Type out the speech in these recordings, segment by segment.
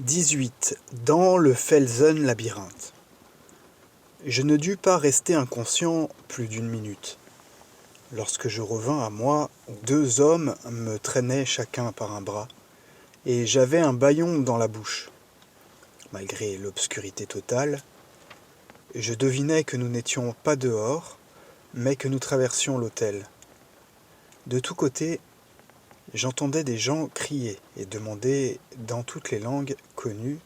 18. Dans le Felsen labyrinthe. Je ne dus pas rester inconscient plus d'une minute. Lorsque je revins à moi, 2 hommes me traînaient chacun par un bras, et j'avais un bâillon dans la bouche. Malgré l'obscurité totale, je devinais que nous n'étions pas dehors, mais que nous traversions l'hôtel. De tous côtés, j'entendais des gens crier et demander, dans toutes les langues connues,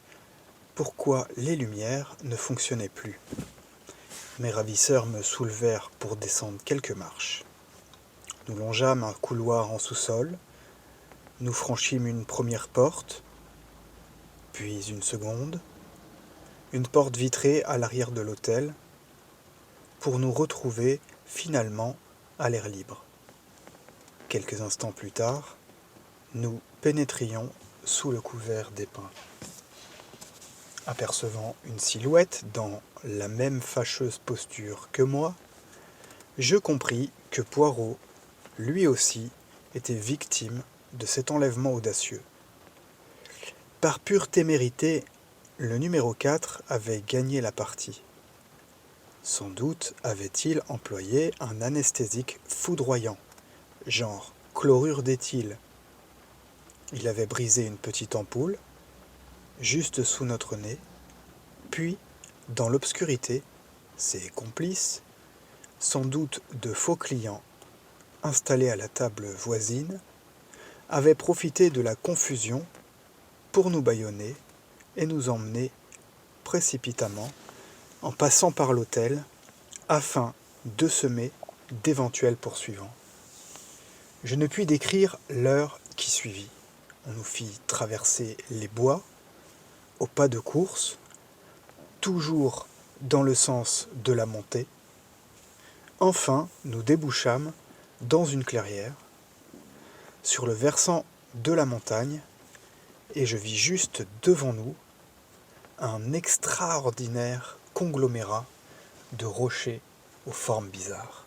pourquoi les lumières ne fonctionnaient plus. Mes ravisseurs me soulevèrent pour descendre quelques marches. Nous longeâmes un couloir en sous-sol, nous franchîmes une première porte, puis une seconde, une porte vitrée à l'arrière de l'hôtel, pour nous retrouver finalement à l'air libre. Quelques instants plus tard, nous pénétrions sous le couvert des pins. Apercevant une silhouette dans la même fâcheuse posture que moi, je compris que Poirot, lui aussi, était victime de cet enlèvement audacieux. Par pure témérité, le numéro 4 avait gagné la partie. Sans doute avait-il employé un anesthésique foudroyant, genre chlorure d'éthyle. Il avait brisé une petite ampoule, juste sous notre nez, puis, dans l'obscurité, ses complices, sans doute de faux clients, installés à la table voisine, avaient profité de la confusion pour nous bâillonner et nous emmener précipitamment en passant par l'hôtel afin de semer d'éventuels poursuivants. Je ne puis décrire l'heure qui suivit. On nous fit traverser les bois, au pas de course, toujours dans le sens de la montée. Enfin, nous débouchâmes dans une clairière, sur le versant de la montagne, et je vis juste devant nous un extraordinaire conglomérat de rochers aux formes bizarres.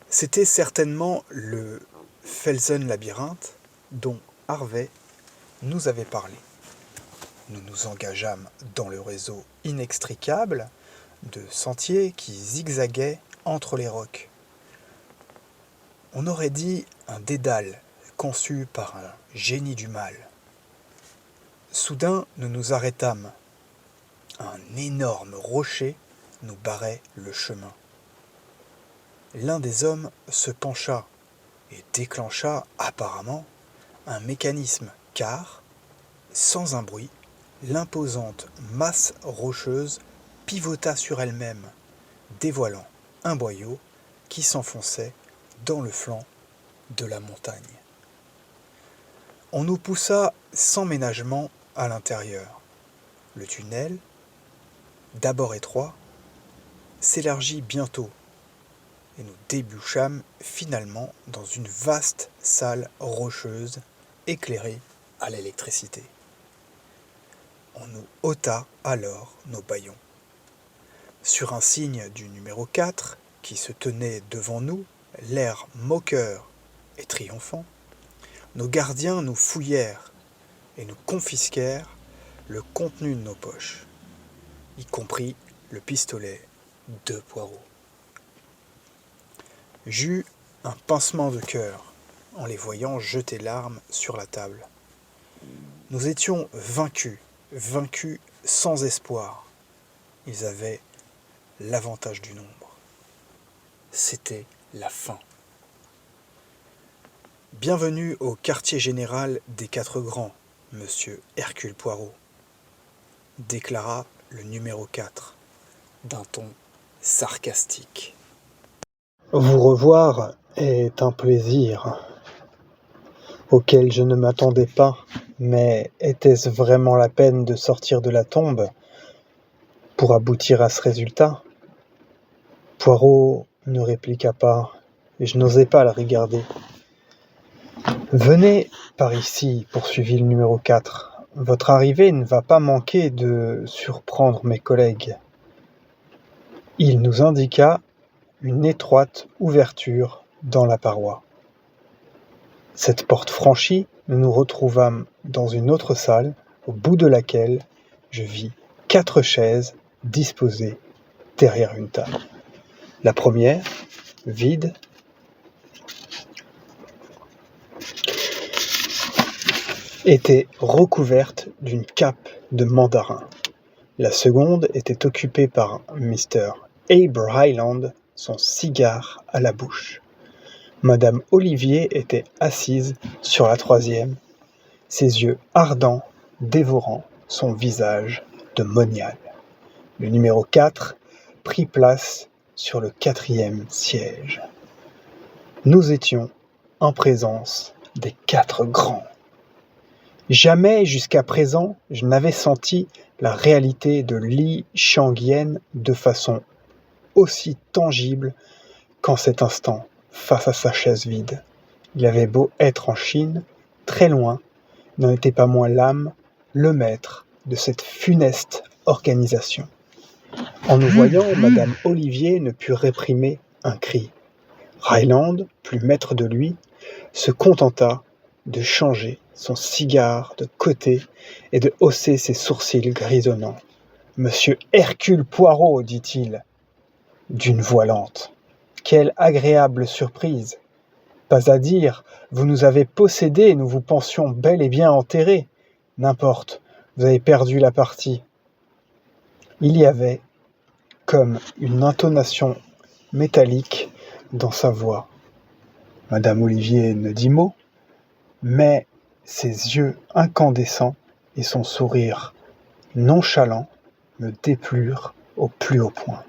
C'était certainement le Felsen labyrinthe dont Harvey nous avait parlé. Nous nous engageâmes dans le réseau inextricable de sentiers qui zigzaguaient entre les rocs. On aurait dit un dédale conçu par un génie du mal. Soudain, nous nous arrêtâmes. Un énorme rocher nous barrait le chemin. L'un des hommes se pencha et déclencha apparemment un mécanisme car, sans un bruit, l'imposante masse rocheuse pivota sur elle-même, dévoilant un boyau qui s'enfonçait dans le flanc de la montagne. On nous poussa sans ménagement à l'intérieur. Le tunnel, d'abord étroit, s'élargit bientôt et nous débouchâmes finalement dans une vaste salle rocheuse éclairée à l'électricité. On nous ôta alors nos bâillons. Sur un signe du numéro 4, qui se tenait devant nous, l'air moqueur et triomphant, nos gardiens nous fouillèrent et nous confisquèrent le contenu de nos poches, y compris le pistolet de Poirot. J'eus un pincement de cœur en les voyant jeter l'arme sur la table. Nous étions vaincus sans espoir. Ils avaient l'avantage du nombre. C'était la fin. Bienvenue au quartier général des 4 grands, monsieur Hercule Poirot, déclara le numéro 4, d'un ton sarcastique. Vous revoir est un plaisir auquel je ne m'attendais pas, mais était-ce vraiment la peine de sortir de la tombe pour aboutir à ce résultat? Poirot ne répliqua pas, et je n'osais pas le regarder. Venez par ici, poursuivit le numéro 4. Votre arrivée ne va pas manquer de surprendre mes collègues. Il nous indiqua une étroite ouverture dans la paroi. Cette porte franchie, nous nous retrouvâmes dans une autre salle, au bout de laquelle je vis 4 chaises disposées derrière une table. La première, vide, était recouverte d'une cape de mandarin. La seconde était occupée par Mr. Abe Ryland, son cigare à la bouche. Madame Olivier était assise sur la troisième, ses yeux ardents dévorant son visage de moniale. Le numéro 4 prit place sur le 4e siège. Nous étions en présence des 4 grands. Jamais jusqu'à présent je n'avais senti la réalité de Li Shangyen de façon aussi tangible qu'en cet instant face à sa chaise vide. Il avait beau être en Chine, très loin, il n'en était pas moins l'âme, le maître de cette funeste organisation. En nous voyant, Madame Olivier ne put réprimer un cri. Ryland, plus maître de lui, se contenta de changer son cigare de côté et de hausser ses sourcils grisonnants. « Monsieur Hercule Poirot, dit-il, d'une voix lente. Quelle agréable surprise! Pas à dire, vous nous avez possédés et nous vous pensions bel et bien enterrés. N'importe, vous avez perdu la partie. » Il y avait comme une intonation métallique dans sa voix. Madame Olivier ne dit mot, mais ses yeux incandescents et son sourire nonchalant me déplurent au plus haut point.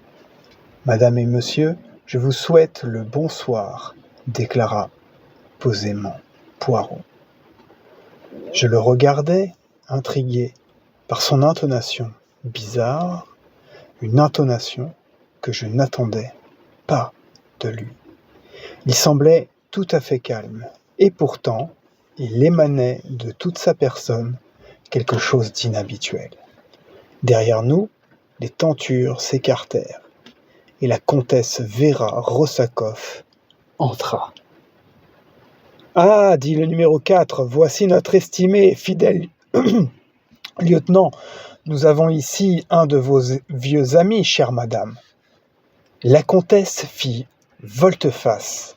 « Madame et monsieur, je vous souhaite le bonsoir, déclara posément Poirot. Je le regardais, intrigué par son intonation bizarre, une intonation que je n'attendais pas de lui. Il semblait tout à fait calme, et pourtant, il émanait de toute sa personne quelque chose d'inhabituel. Derrière nous, les tentures s'écartèrent, et la comtesse Vera Rossakoff entra. « Ah, dit le numéro 4, voici notre estimé et fidèle lieutenant. Nous avons ici un de vos vieux amis, chère madame. » La comtesse fit volte-face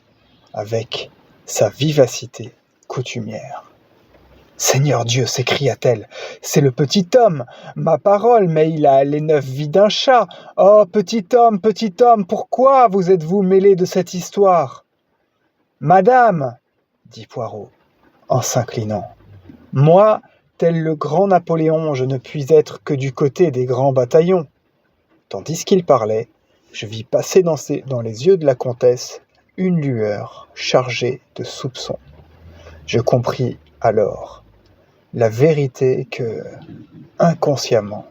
avec sa vivacité coutumière. « Seigneur Dieu, s'écria-t-elle, c'est le petit homme, ma parole, mais il a les 9 vies d'un chat. Oh, petit homme, pourquoi vous êtes-vous mêlé de cette histoire ? » « Madame, dit Poirot, en s'inclinant, moi, tel le grand Napoléon, je ne puis être que du côté des grands bataillons. Tandis qu'il parlait, je vis passer dans les yeux de la comtesse une lueur chargée de soupçons. Je compris alors la vérité que, inconsciemment,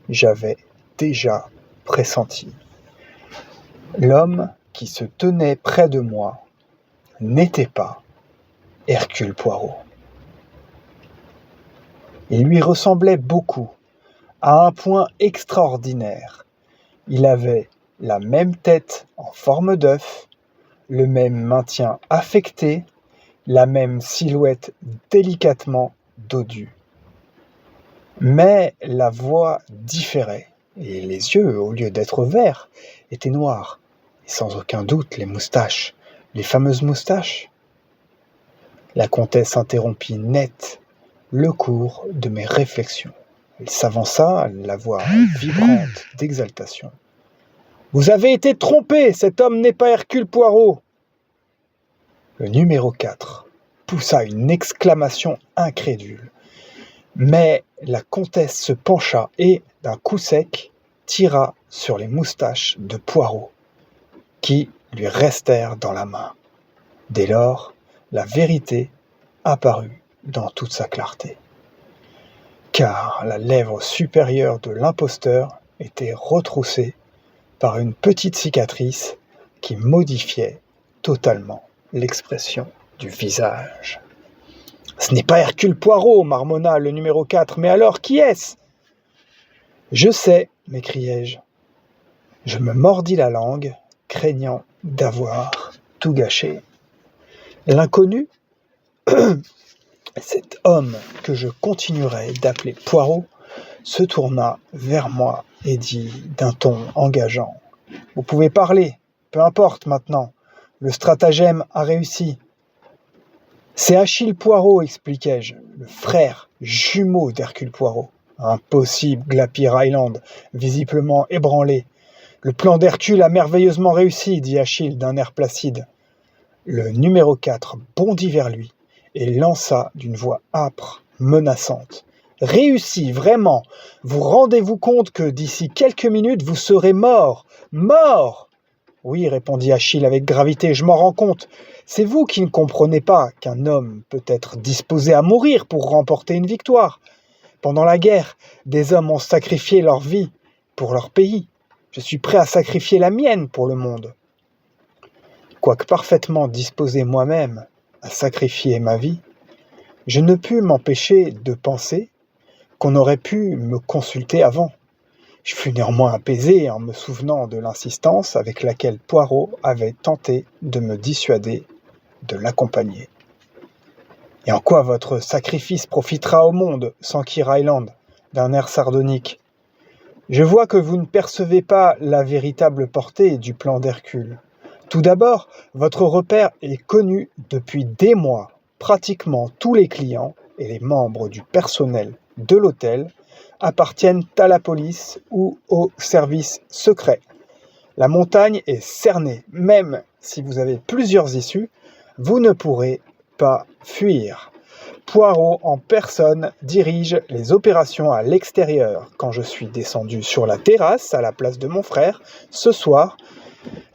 j'avais déjà pressentie. L'homme qui se tenait près de moi n'était pas Hercule Poirot. Il lui ressemblait beaucoup, à un point extraordinaire. Il avait la même tête en forme d'œuf, le même maintien affecté, la même silhouette délicatement dodue. Mais la voix différait, et les yeux, au lieu d'être verts, étaient noirs, et sans aucun doute les moustaches, les fameuses moustaches. La comtesse interrompit net le cours de mes réflexions. Elle s'avança, la voix vibrante d'exaltation. « Vous avez été trompé, cet homme n'est pas Hercule Poirot !» Le numéro 4 poussa une exclamation incrédule. Mais la comtesse se pencha et, d'un coup sec, tira sur les moustaches de Poirot, qui lui restèrent dans la main. Dès lors, la vérité apparut dans toute sa clarté. Car la lèvre supérieure de l'imposteur était retroussée par une petite cicatrice qui modifiait totalement l'expression du visage. « Ce n'est pas Hercule Poirot, marmonna le numéro 4, mais alors qui est-ce ?»« Je sais, m'écriai-je. Je me mordis la langue, craignant d'avoir tout gâché. L'inconnu Cet homme, que je continuerai d'appeler Poirot, se tourna vers moi et dit d'un ton engageant : « Vous pouvez parler, peu importe maintenant, le stratagème a réussi. » « C'est Achille Poirot, expliquai-je, le frère jumeau d'Hercule Poirot. »« Impossible, glapit Ryland, visiblement ébranlé. »« Le plan d'Hercule a merveilleusement réussi, dit Achille d'un air placide. » Le numéro 4 bondit vers lui et lança d'une voix âpre, menaçante : « Réussi, vraiment. Vous rendez-vous compte que d'ici quelques minutes vous serez mort. Mort !»« Oui, répondit Achille avec gravité, je m'en rends compte. C'est vous qui ne comprenez pas qu'un homme peut être disposé à mourir pour remporter une victoire. Pendant la guerre, des hommes ont sacrifié leur vie pour leur pays. Je suis prêt à sacrifier la mienne pour le monde. » Quoique parfaitement disposé moi-même à sacrifier ma vie, je ne pus m'empêcher de penser qu'on aurait pu me consulter avant. Je fus néanmoins apaisé en me souvenant de l'insistance avec laquelle Poirot avait tenté de me dissuader de l'accompagner. « Et en quoi votre sacrifice profitera au monde ?» s'enquit Ryland, d'un air sardonique. « Je vois que vous ne percevez pas la véritable portée du plan d'Hercule. Tout d'abord, votre repère est connu depuis des mois. Pratiquement tous les clients et les membres du personnel de l'hôtel appartiennent à la police ou au service secret. La montagne est cernée. Même si vous avez plusieurs issues, vous ne pourrez pas fuir. Poirot en personne dirige les opérations à l'extérieur. Quand je suis descendu sur la terrasse à la place de mon frère, ce soir,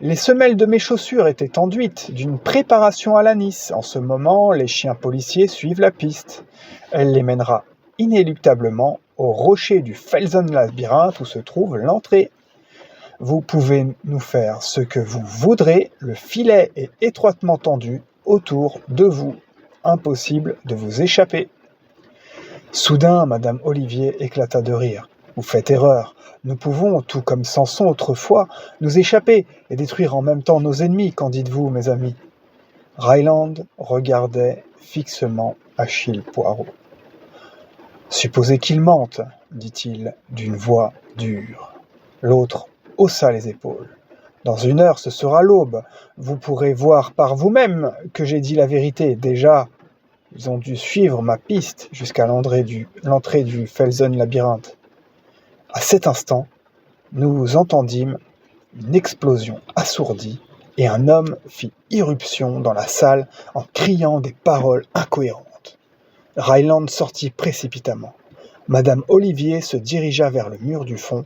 les semelles de mes chaussures étaient enduites d'une préparation à l'anis. En ce moment, les chiens policiers suivent la piste. Elle les mènera inéluctablement au rocher du Felsenlabyrinthe où se trouve l'entrée. Vous pouvez nous faire ce que vous voudrez, le filet est étroitement tendu autour de vous. Impossible de vous échapper. Soudain, Madame Olivier éclata de rire. Vous faites erreur. Nous pouvons, tout comme Samson autrefois, nous échapper et détruire en même temps nos ennemis. Qu'en dites-vous, mes amis ? Ryland regardait fixement Achille Poirot. Supposez qu'il mente, dit-il d'une voix dure. L'autre haussa les épaules. Dans une heure, ce sera l'aube. Vous pourrez voir par vous-même que j'ai dit la vérité. Déjà, ils ont dû suivre ma piste jusqu'à l'entrée du Felsenlabyrinthe. À cet instant, nous entendîmes une explosion assourdie et un homme fit irruption dans la salle en criant des paroles incohérentes. Ryland sortit précipitamment. Madame Olivier se dirigea vers le mur du fond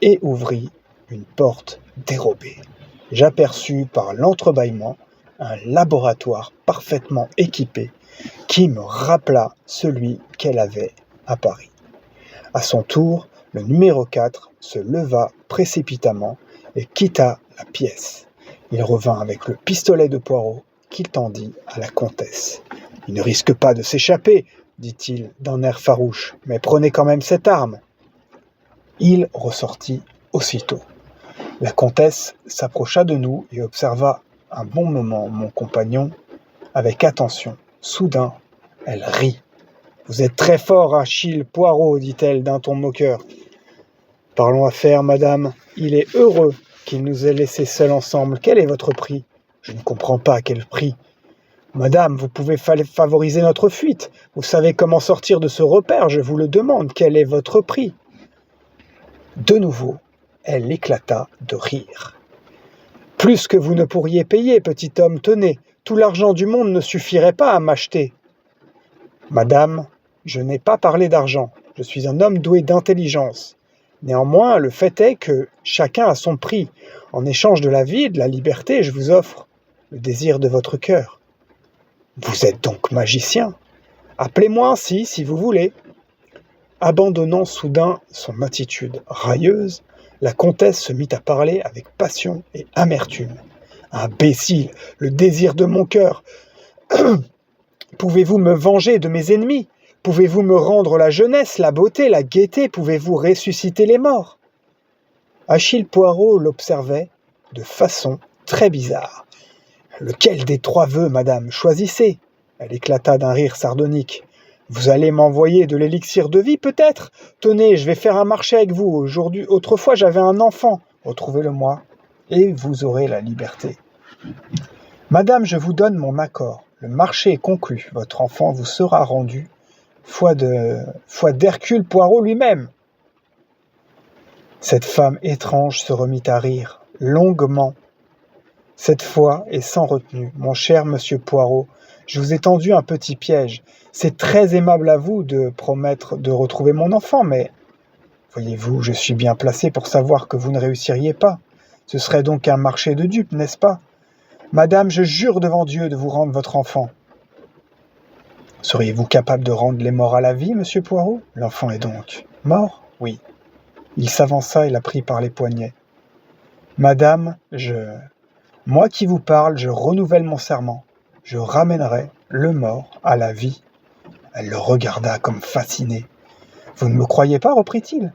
et ouvrit une porte dérobée. J'aperçus par l'entrebâillement un laboratoire parfaitement équipé qui me rappela celui qu'elle avait à Paris. À son tour, le numéro 4 se leva précipitamment et quitta la pièce. Il revint avec le pistolet de Poirot qu'il tendit à la comtesse. « Il ne risque pas de s'échapper, dit-il d'un air farouche, mais prenez quand même cette arme. » Il ressortit aussitôt. La comtesse s'approcha de nous et observa un bon moment mon compagnon avec attention. Soudain, elle rit. « Vous êtes très fort, Achille Poirot, dit-elle d'un ton moqueur. Parlons affaires, madame. Il est heureux qu'il nous ait laissés seuls ensemble. Quel est votre prix ? Je ne comprends pas quel prix. Madame, vous pouvez favoriser notre fuite. Vous savez comment sortir de ce repère, je vous le demande. Quel est votre prix ? De nouveau, elle éclata de rire. Plus que vous ne pourriez payer, petit homme, tenez. Tout l'argent du monde ne suffirait pas à m'acheter. Madame, je n'ai pas parlé d'argent. Je suis un homme doué d'intelligence. Néanmoins, le fait est que chacun a son prix. En échange de la vie et de la liberté, je vous offre le désir de votre cœur. Vous êtes donc magicien. Appelez-moi ainsi, si vous voulez. Abandonnant soudain son attitude railleuse, la comtesse se mit à parler avec passion et amertume. Imbécile, le désir de mon cœur. Pouvez-vous me venger de mes ennemis ? Pouvez-vous me rendre la jeunesse, la beauté, la gaieté ? Pouvez-vous ressusciter les morts ? Achille Poirot l'observait de façon très bizarre. « Lequel des trois vœux, madame ? Choisissez. » Elle éclata d'un rire sardonique. « Vous allez m'envoyer de l'élixir de vie, peut-être? Tenez, je vais faire un marché avec vous. Aujourd'hui, autrefois, j'avais un enfant. Retrouvez-le-moi, et vous aurez la liberté. » « Madame, je vous donne mon accord. Le marché est conclu. Votre enfant vous sera rendu. Foi d'Hercule Poirot lui-même. » Cette femme étrange se remit à rire, longuement. Cette fois, et sans retenue, « Mon cher monsieur Poirot, je vous ai tendu un petit piège. C'est très aimable à vous de promettre de retrouver mon enfant, mais, voyez-vous, je suis bien placé pour savoir que vous ne réussiriez pas. Ce serait donc un marché de dupes, n'est-ce pas? Madame, je jure devant Dieu de vous rendre votre enfant. Seriez-vous capable de rendre les morts à la vie, monsieur Poirot? L'enfant est donc mort? Oui. Il s'avança et la prit par les poignets. Madame, moi qui vous parle, je renouvelle mon serment. Je ramènerai le mort à la vie. Elle le regarda comme fascinée. Vous ne me croyez pas, reprit-il.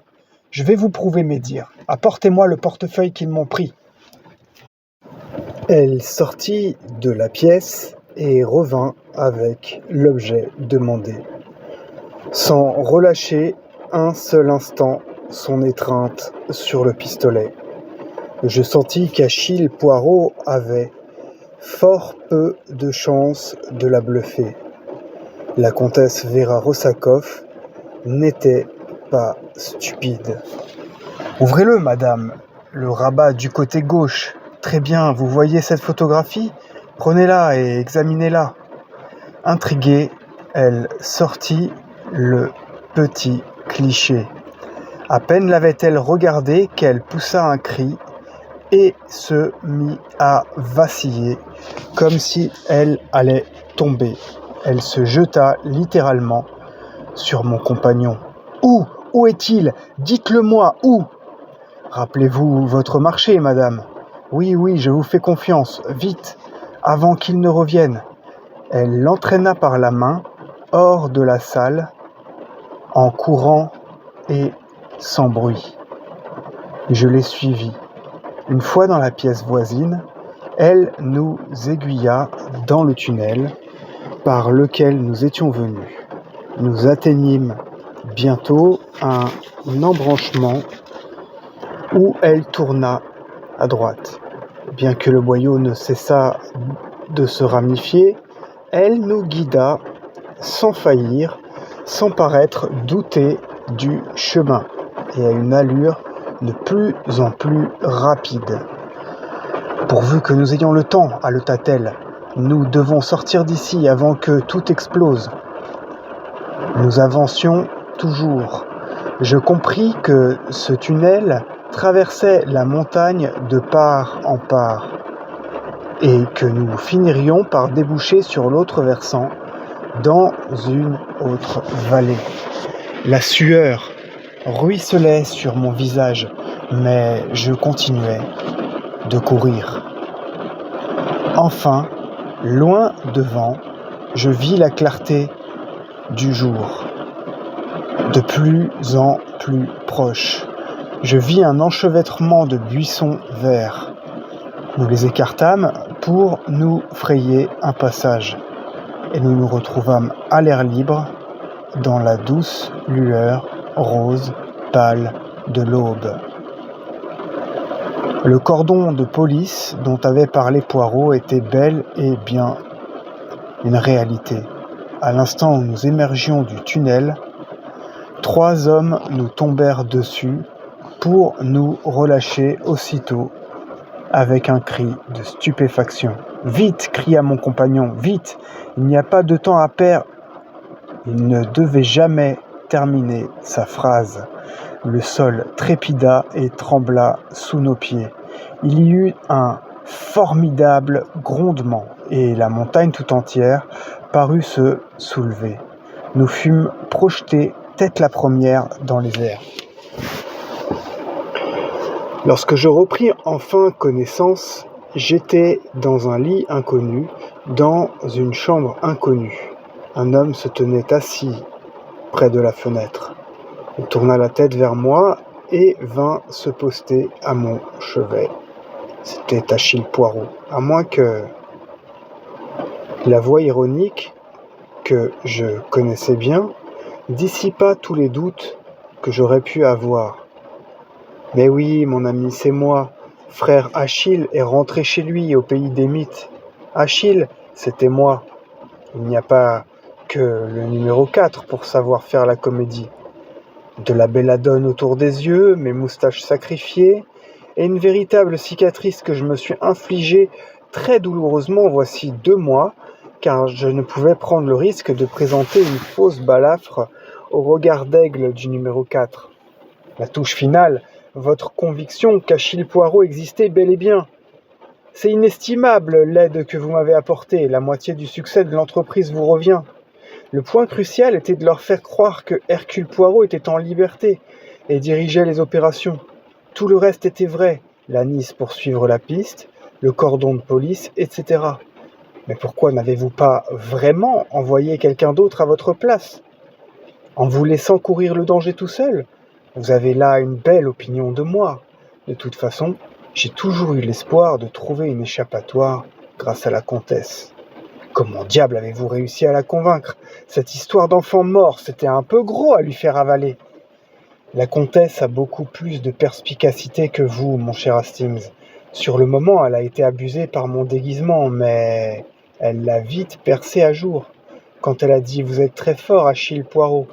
Je vais vous prouver mes dires. Apportez-moi le portefeuille qu'ils m'ont pris. Elle sortit de la pièce et revint avec l'objet demandé, sans relâcher un seul instant son étreinte sur le pistolet. Je sentis qu'Achille Poirot avait fort peu de chance de la bluffer. La comtesse Véra Rossakoff n'était pas stupide. « Ouvrez-le, madame, le rabat du côté gauche. Très bien, vous voyez cette photographie? Prenez-la et examinez-la. » Intriguée, elle sortit le petit cliché. À peine l'avait-elle regardé qu'elle poussa un cri et se mit à vaciller, comme si elle allait tomber. Elle se jeta littéralement sur mon compagnon. « Où est-il? Dites-le-moi, où? » « Rappelez-vous votre marché, madame. »« Oui, je vous fais confiance. Vite, avant qu'il ne revienne. » Elle l'entraîna par la main hors de la salle, en courant et sans bruit. Je les suivis. Une fois dans la pièce voisine, elle nous aiguilla dans le tunnel par lequel nous étions venus. Nous atteignîmes bientôt un embranchement où elle tourna à droite. Bien que le boyau ne cessât de se ramifier, elle nous guida sans faillir, sans paraître douter du chemin, et à une allure de plus en plus rapide. « Pourvu que nous ayons le temps, haleta-t-elle, nous devons sortir d'ici avant que tout explose. » Nous avancions toujours. Je compris que ce tunnel traversait la montagne de part en part, et que nous finirions par déboucher sur l'autre versant, dans une autre vallée. La sueur ruisselait sur mon visage, mais je continuais de courir. Enfin, loin devant, je vis la clarté du jour, de plus en plus proche. Je vis un enchevêtrement de buissons verts. Nous les écartâmes pour nous frayer un passage, et nous nous retrouvâmes à l'air libre dans la douce lueur rose pâle de l'aube. Le cordon de police dont avait parlé Poirot était bel et bien une réalité. À l'instant où nous émergions du tunnel, 3 hommes nous tombèrent dessus pour nous relâcher aussitôt avec un cri de stupéfaction. « Vite !» cria mon compagnon, « vite ! Il n'y a pas de temps à perdre. » Il ne devait jamais terminer sa phrase. Le sol trépida et trembla sous nos pieds. Il y eut un formidable grondement et la montagne tout entière parut se soulever. Nous fûmes projetés tête la première dans les airs. Lorsque je repris enfin connaissance, j'étais dans un lit inconnu, dans une chambre inconnue. Un homme se tenait assis près de la fenêtre. Il tourna la tête vers moi et vint se poster à mon chevet. C'était Achille Poirot, à moins que... La voix ironique que je connaissais bien, dissipa tous les doutes que j'aurais pu avoir. Mais oui, mon ami, c'est moi. Frère Achille est rentré chez lui au pays des mythes. Achille, c'était moi. Il n'y a pas que le numéro 4 pour savoir faire la comédie. De la belladone autour des yeux, mes moustaches sacrifiées, et une véritable cicatrice que je me suis infligée très douloureusement voici 2 mois, car je ne pouvais prendre le risque de présenter une fausse balafre au regard d'aigle du numéro 4. La touche finale, votre conviction qu'Achille Poirot existait bel et bien. C'est inestimable l'aide que vous m'avez apportée, la moitié du succès de l'entreprise vous revient. Le point crucial était de leur faire croire que Hercule Poirot était en liberté et dirigeait les opérations. Tout le reste était vrai, la Nice pour suivre la piste, le cordon de police, etc. Mais pourquoi n'avez-vous pas vraiment envoyé quelqu'un d'autre à votre place? En vous laissant courir le danger tout seul? Vous avez là une belle opinion de moi. De toute façon, j'ai toujours eu l'espoir de trouver une échappatoire grâce à la comtesse. Comment diable avez-vous réussi à la convaincre? Cette histoire d'enfant mort, c'était un peu gros à lui faire avaler. La comtesse a beaucoup plus de perspicacité que vous, mon cher Hastings. Sur le moment, elle a été abusée par mon déguisement, mais elle l'a vite percé à jour. Quand elle a dit « Vous êtes très fort, Achille Poirot »,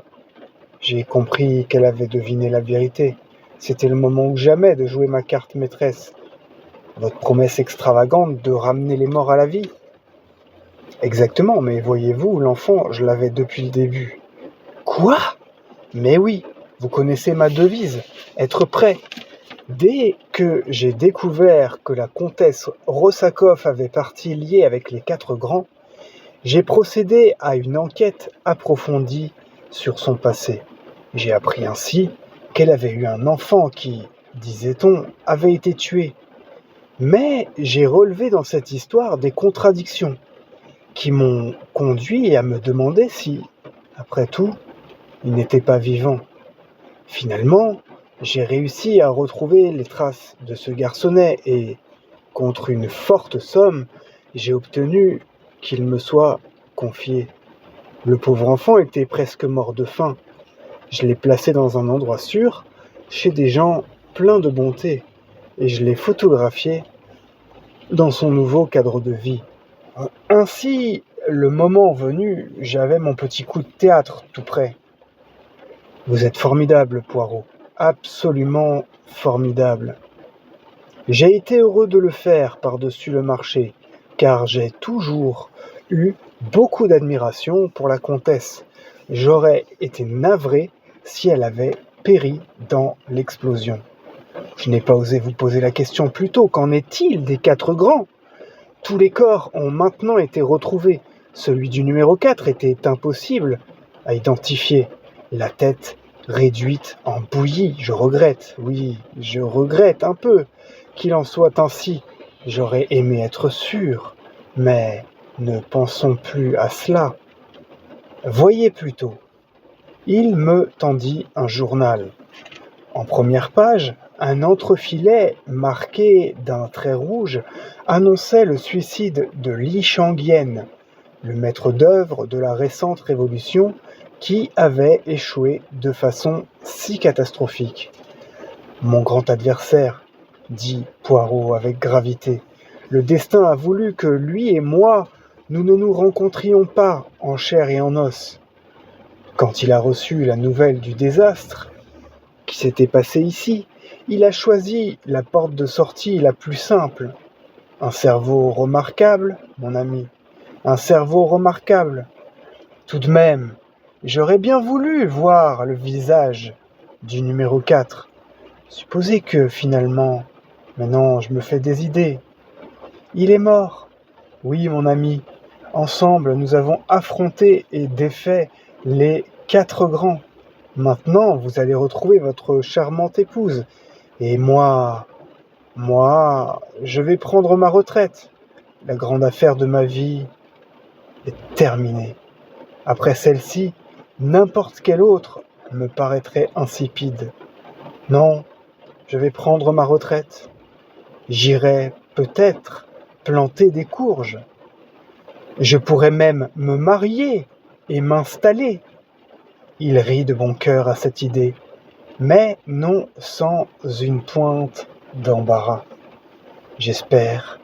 j'ai compris qu'elle avait deviné la vérité. C'était le moment ou jamais de jouer ma carte maîtresse. Votre promesse extravagante de ramener les morts à la vie. Exactement, mais voyez-vous, l'enfant, je l'avais depuis le début. Quoi? Mais oui, vous connaissez ma devise, être prêt. Dès que j'ai découvert que la comtesse Rossakoff avait partie liée avec les 4 grands, j'ai procédé à une enquête approfondie sur son passé. J'ai appris ainsi qu'elle avait eu un enfant qui, disait-on, avait été tué. Mais j'ai relevé dans cette histoire des contradictions qui m'ont conduit à me demander si, après tout, il n'était pas vivant. Finalement, j'ai réussi à retrouver les traces de ce garçonnet et, contre une forte somme, j'ai obtenu qu'il me soit confié. Le pauvre enfant était presque mort de faim. Je l'ai placé dans un endroit sûr, chez des gens pleins de bonté, et je l'ai photographié dans son nouveau cadre de vie. Ainsi, le moment venu, j'avais mon petit coup de théâtre tout prêt. Vous êtes formidable, Poirot, absolument formidable. J'ai été heureux de le faire par-dessus le marché, car j'ai toujours eu beaucoup d'admiration pour la comtesse. J'aurais été navré si elle avait péri dans l'explosion. Je n'ai pas osé vous poser la question plus tôt. Qu'en est-il des 4 grands? Tous les corps ont maintenant été retrouvés. Celui du numéro 4 était impossible à identifier. La tête réduite en bouillie. Je regrette, oui, je regrette un peu qu'il en soit ainsi. J'aurais aimé être sûr, mais ne pensons plus à cela. Voyez plutôt. Il me tendit un journal. En première page, un entrefilet marqué d'un trait rouge annonçait le suicide de Li Shangyen, le maître d'œuvre de la récente révolution qui avait échoué de façon si catastrophique. Mon grand adversaire, dit Poirot avec gravité, le destin a voulu que lui et moi, nous ne nous rencontrions pas en chair et en os. Quand il a reçu la nouvelle du désastre qui s'était passé ici, il a choisi la porte de sortie la plus simple. Un cerveau remarquable, mon ami, un cerveau remarquable. Tout de même, j'aurais bien voulu voir le visage du numéro 4. Supposez que, finalement, maintenant je me fais des idées. Il est mort. Oui, mon ami, ensemble nous avons affronté et défait les 4 grands. Maintenant, vous allez retrouver votre charmante épouse. Et moi, je vais prendre ma retraite. La grande affaire de ma vie est terminée. Après celle-ci, n'importe quelle autre me paraîtrait insipide. Non, je vais prendre ma retraite. J'irai peut-être planter des courges. Je pourrais même me marier et m'installer. Il rit de bon cœur à cette idée, mais non sans une pointe d'embarras. J'espère.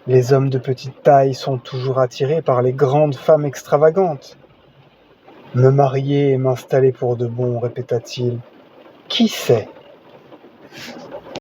Les hommes de petite taille sont toujours attirés par les grandes femmes extravagantes. Me marier et m'installer pour de bon, répéta-t-il. Qui sait ?